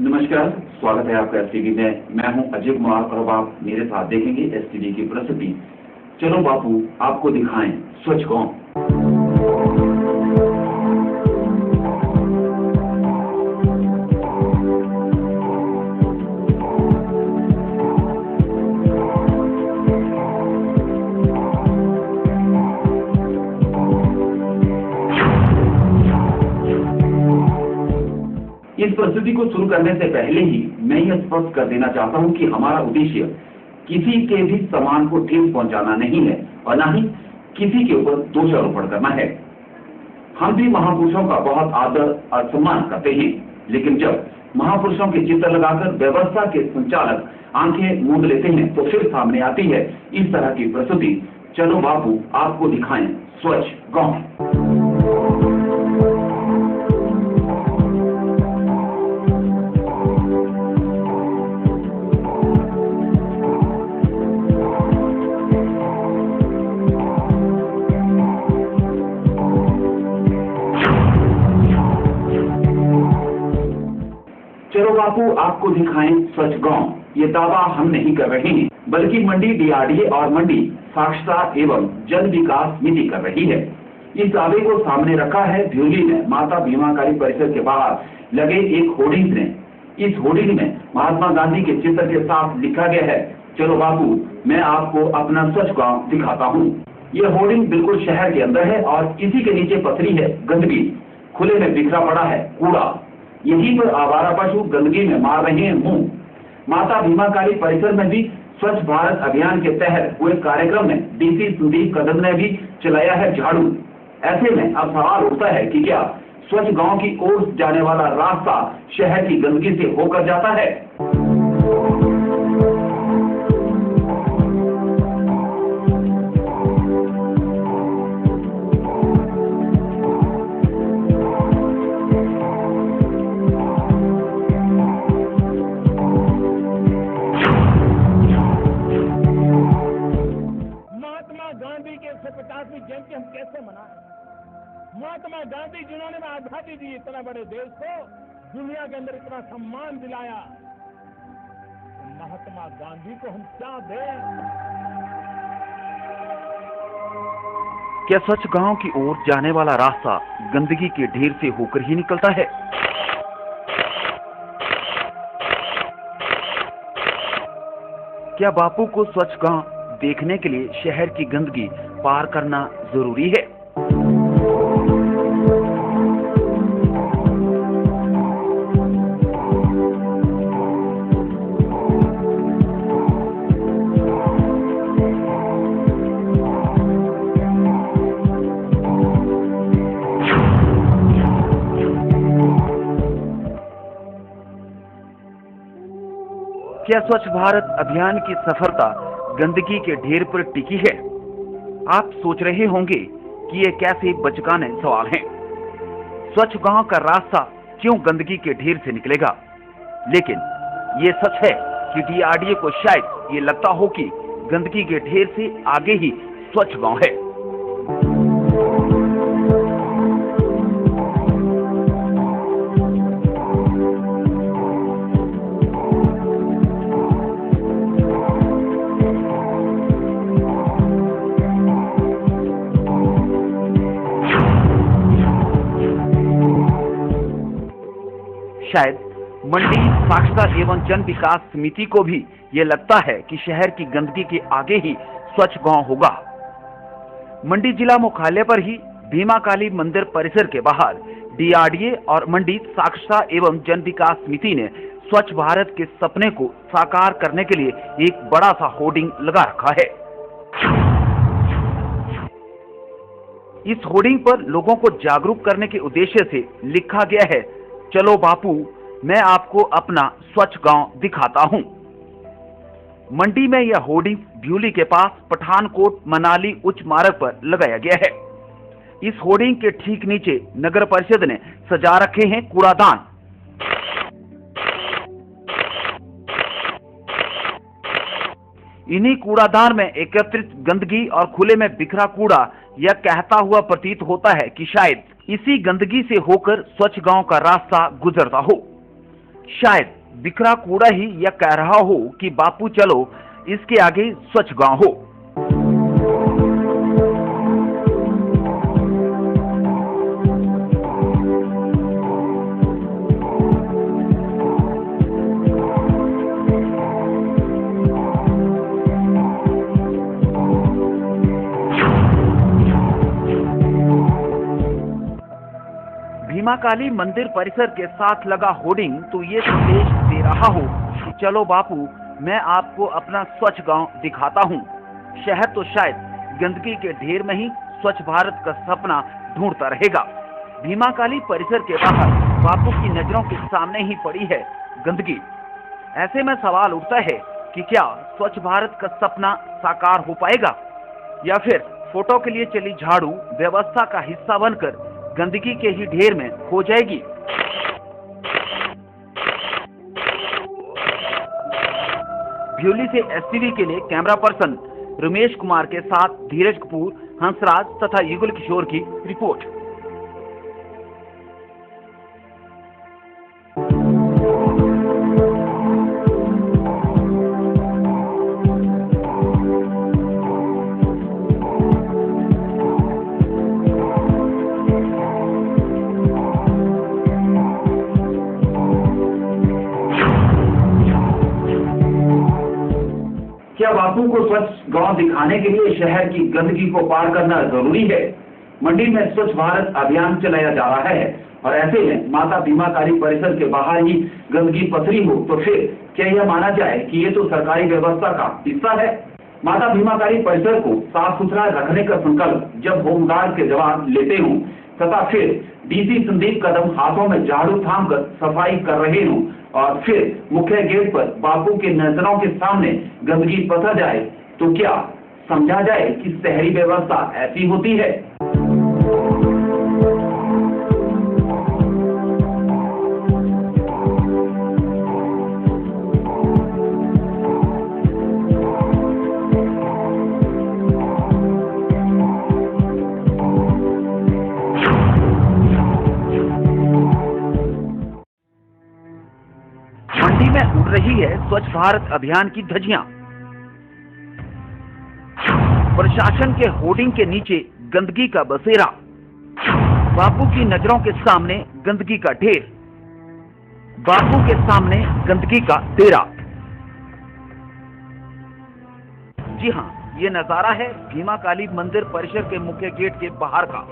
नमस्कार, स्वागत है आपका एसटीडी में। मैं हूं अजय कुमार और अब आप मेरे साथ देखेंगे एसटीडी की प्रस्तुति चलो बापू आपको दिखाएं स्वच्छ गांव। इस प्रस्तुति को शुरू करने से पहले ही मैं यह स्पष्ट कर देना चाहता हूं कि हमारा उद्देश्य किसी के भी सम्मान को ठेस पहुंचाना नहीं है और न ही किसी के ऊपर दोषारोपण करना है। हम भी महापुरुषों का बहुत आदर और सम्मान करते हैं, लेकिन जब महापुरुषों के चित्र लगाकर व्यवस्था के संचालक आंखें मूंद लेते हैं तो फिर सामने आती है इस तरह की प्रस्तुति चलो बापू आपको दिखाएं स्वच्छ गांव। चलो बापू आपको दिखाएं स्वच्छ गांव, ये दावा हम नहीं कर रहे हैं, बल्कि मंडी डीआरडीए और मंडी साक्षरता एवं जन विकास समिति कर रही है। इस दावे को सामने रखा है भ्यूली में माता भीमाकाली परिसर के बाहर लगे एक होर्डिंग ने। इस होर्डिंग में महात्मा गांधी के चित्र के साथ लिखा गया है चलो बापू मैं आपको अपना स्वच्छ गाँव दिखाता हूँ। यह होर्डिंग बिल्कुल शहर के अंदर है और इसी के नीचे पथरी है गंदगी, खुले में बिखरा पड़ा है कूड़ा, यहीं पर आवारा पशु गंदगी में मार रहे हैं मुंह। माता भीमाकाली परिसर में भी स्वच्छ भारत अभियान के तहत हुए कार्यक्रम में डीसी संदीप कदम ने भी चलाया है झाड़ू। ऐसे में अब सवाल उठता है कि क्या स्वच्छ गांव की ओर जाने वाला रास्ता शहर की गंदगी से होकर जाता है? जयंती हम कैसे मनाएं? महात्मा गांधी जिन्होंने आजादी दी इतना बड़े देश को, दुनिया के अंदर इतना सम्मान दिलाया, तो महात्मा गांधी को हम क्या दें? क्या स्वच्छ गांव की ओर जाने वाला रास्ता गंदगी के ढेर से होकर ही निकलता है? क्या बापू को स्वच्छ गांव देखने के लिए शहर की गंदगी पार करना जरूरी है? क्या स्वच्छ भारत अभियान की सफलता गंदगी के ढेर पर टिकी है? आप सोच रहे होंगे कि ये कैसे बचकाने सवाल हैं। स्वच्छ गांव का रास्ता क्यों गंदगी के ढेर से निकलेगा? लेकिन ये सच है कि डीआरडीए को शायद ये लगता हो कि गंदगी के ढेर से आगे ही स्वच्छ गांव है। शायद मंडी साक्षरता एवं जन विकास समिति को भी ये लगता है कि शहर की गंदगी के आगे ही स्वच्छ गांव होगा। मंडी जिला मुख्यालय पर ही भीमाकाली मंदिर परिसर के बाहर डीआरडीए और मंडी साक्षरता एवं जन विकास समिति ने स्वच्छ भारत के सपने को साकार करने के लिए एक बड़ा सा होर्डिंग लगा रखा है। इस होर्डिंग पर लोगों को जागरूक करने के उद्देश्य से लिखा गया है चलो बापू मैं आपको अपना स्वच्छ गांव दिखाता हूं। मंडी में यह होर्डिंग भ्यूली के पास पठानकोट मनाली उच्च मार्ग पर लगाया गया है। इस होर्डिंग के ठीक नीचे नगर परिषद ने सजा रखे हैं कूड़ादान। इन्हीं कूड़ादान में एकत्रित गंदगी और खुले में बिखरा कूड़ा यह कहता हुआ प्रतीत होता है कि शायद इसी गंदगी से होकर स्वच्छ गांव का रास्ता गुजरता हो। शायद बिखरा कूड़ा ही यह कह रहा हो कि बापू चलो इसके आगे स्वच्छ गांव हो। भीमा काली मंदिर परिसर के साथ लगा होर्डिंग तो ये संदेश दे रहा हो कि चलो बापू मैं आपको अपना स्वच्छ गांव दिखाता हूँ। शहर तो शायद गंदगी के ढेर में ही स्वच्छ भारत का सपना ढूंढता रहेगा। भीमा काली परिसर के बाहर बापू की नजरों के सामने ही पड़ी है गंदगी। ऐसे में सवाल उठता है कि क्या स्वच्छ भारत का सपना साकार हो पाएगा या फिर फोटो के लिए चली झाड़ू व्यवस्था का हिस्सा बनकर गंदगी के ही ढेर में खो जाएगी। भ्यूली से एसटीवी के लिए कैमरा पर्सन रमेश कुमार के साथ धीरज कपूर, हंसराज तथा युगल किशोर की रिपोर्ट। क्या बापू को स्वच्छ गांव दिखाने के लिए शहर की गंदगी को पार करना जरूरी है? मंडी में स्वच्छ भारत अभियान चलाया जा रहा है और ऐसे में माता भीमा काली परिसर के बाहर ही गंदगी पसरी हो तो फिर क्या यह माना जाए कि ये तो सरकारी व्यवस्था का हिस्सा है? माता भीमा काली परिसर को साफ सुथरा रखने का संकल्प जब होमगार्ड के जवान लेते हों तथा फिर डीसी संदीप कदम हाथों में झाड़ू थामकर सफाई कर रहे हों और फिर मुख्य गेट पर बापू के नजरों के सामने गंदगी पसर जाए तो क्या समझा जाए कि शहरी व्यवस्था ऐसी होती है? मंडी में उड़ रही है स्वच्छ भारत अभियान की धज्जियां। प्रशासन के होर्डिंग के नीचे गंदगी का बसेरा, बापू की नजरों के सामने गंदगी का ढेर, बापू के सामने गंदगी का डेरा। जी हां, ये नजारा है भीमा काली मंदिर परिसर के मुख्य गेट के बाहर का।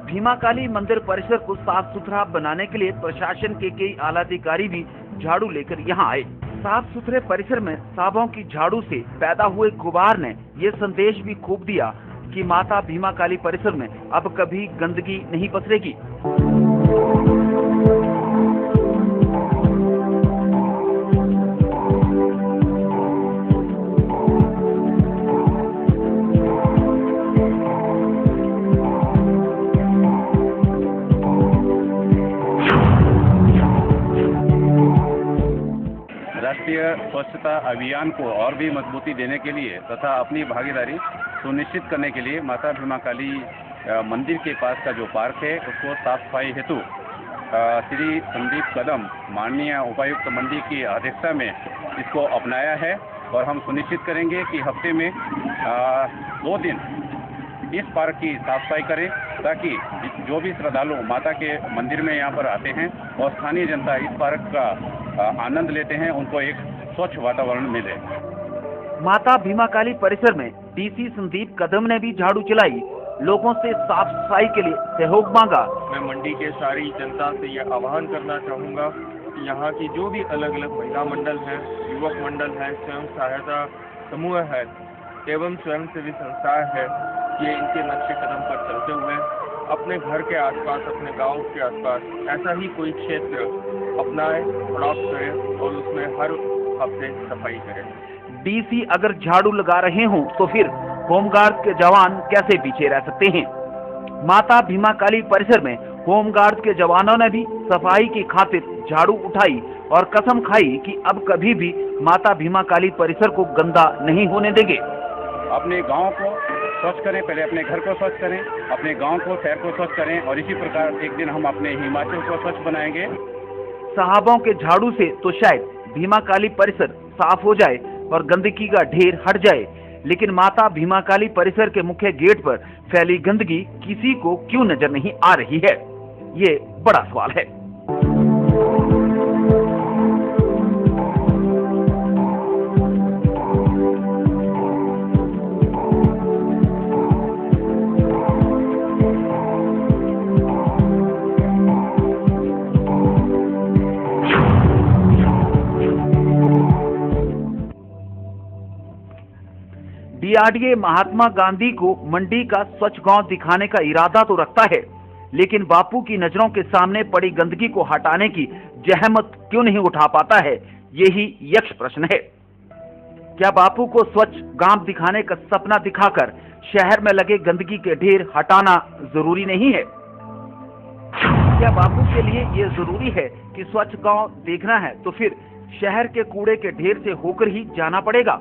भीमा काली मंदिर परिसर को साफ सुथरा बनाने के लिए प्रशासन के कई आला अधिकारी भी झाड़ू लेकर यहाँ आए। साफ सुथरे परिसर में सांपों की झाड़ू से पैदा हुए गुबार ने ये संदेश भी खूब दिया कि माता भीमा काली परिसर में अब कभी गंदगी नहीं पसरेगी। राष्ट्रीय स्वच्छता अभियान को और भी मजबूती देने के लिए तथा अपनी भागीदारी सुनिश्चित करने के लिए माता भीमा काली मंदिर के पास का जो पार्क है उसको साफ सफाई हेतु श्री संदीप कदम माननीय उपायुक्त मंडी की अध्यक्षता में इसको अपनाया है और हम सुनिश्चित करेंगे कि हफ्ते में 2 दिन इस पार्क की साफ सफाई करें ताकि जो भी श्रद्धालु माता के मंदिर में यहाँ पर आते हैं और स्थानीय जनता इस पार्क का आनंद लेते हैं उनको एक स्वच्छ वातावरण मिले। माता भीमा काली परिसर में डीसी संदीप कदम ने भी झाड़ू चलाई, लोगों से साफ सफाई के लिए सहयोग मांगा। मैं मंडी के सारी जनता से यह आह्वान करना चाहूँगा कि यहाँ की जो भी अलग अलग महिला मंडल है, युवक मंडल है, स्वयं सहायता समूह है एवं स्वयंसेवी संस्थाएं है, ये इनके नक्शे कदम पर चलते हुए अपने घर के आसपास, अपने गांव के आसपास ऐसा ही कोई क्षेत्र अपनाए, अडॉप्ट करें और उसमें हर हफ्ते सफाई करें। डीसी अगर झाड़ू लगा रहे हों तो फिर होमगार्ड के जवान कैसे पीछे रह सकते हैं? माता भीमा काली परिसर में होमगार्ड के जवानों ने भी सफाई की खातिर झाड़ू उठाई और कसम खाई कि अब कभी भी माता भीमा काली परिसर को गंदा नहीं होने देंगे। अपने गांव को स्वच्छ करें, पहले अपने घर को स्वच्छ करें, अपने गांव को, शहर को स्वच्छ करें और इसी प्रकार एक दिन हम अपने हिमाचल को स्वच्छ बनाएंगे। साहबों के झाड़ू से तो शायद भीमाकाली परिसर साफ हो जाए और गंदगी का ढेर हट जाए, लेकिन माता भीमाकाली परिसर के मुख्य गेट पर फैली गंदगी किसी को क्यों नजर नहीं आ रही है, ये बड़ा सवाल है। डीआरडीए महात्मा गांधी को मंडी का स्वच्छ गांव दिखाने का इरादा तो रखता है, लेकिन बापू की नजरों के सामने पड़ी गंदगी को हटाने की जहमत क्यों नहीं उठा पाता है, यही यक्ष प्रश्न है। क्या बापू को स्वच्छ गांव दिखाने का सपना दिखाकर शहर में लगे गंदगी के ढेर हटाना जरूरी नहीं है? क्या बापू के लिए ये जरूरी है कि स्वच्छ गांव देखना है तो फिर शहर के कूड़े के ढेर से होकर ही जाना पड़ेगा?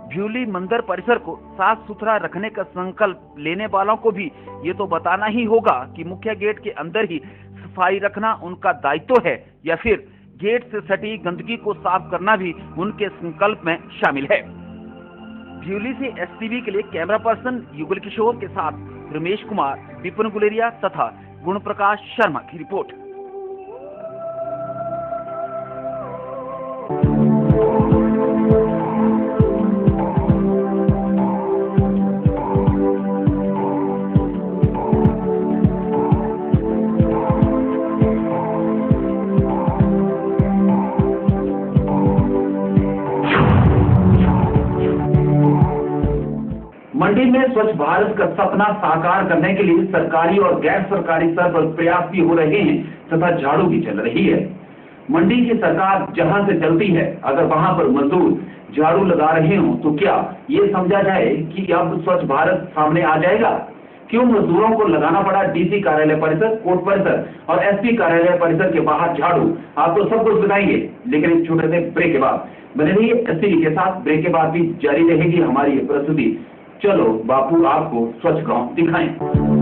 भ्यूली मंदिर परिसर को साफ सुथरा रखने का संकल्प लेने वालों को भी ये तो बताना ही होगा कि मुख्य गेट के अंदर ही सफाई रखना उनका दायित्व है, या फिर गेट से सटी गंदगी को साफ करना भी उनके संकल्प में शामिल है। भ्यूली से एसटीवी के लिए कैमरा पर्सन युगल किशोर के साथ रमेश कुमार, विपिन गुलेरिया तथा गुण प्रकाश शर्मा की रिपोर्ट। मंडी में स्वच्छ भारत का सपना साकार करने के लिए सरकारी और गैर सरकारी स्तर पर प्रयास भी हो रहे हैं तथा झाड़ू भी चल रही है। मंडी की सरकार जहां से चलती है, अगर वहां पर मजदूर झाड़ू लगा रहे हो तो क्या ये समझा जाए कि अब स्वच्छ भारत सामने आ जाएगा? क्यों मजदूरों को लगाना पड़ा डीसी कार्यालय परिसर, कोर्ट परिसर और एसपी कार्यालय परिसर के बाहर झाड़ू? आप तो सब कुछ बताएंगे, लेकिन एक छोटे से ब्रेक के बाद बने रहिए एसटीवी के साथ। ब्रेक के बाद भी जारी रहेगी हमारी ये प्रस्तुति, चलो बापू आपको स्वच्छ गांव दिखाएं।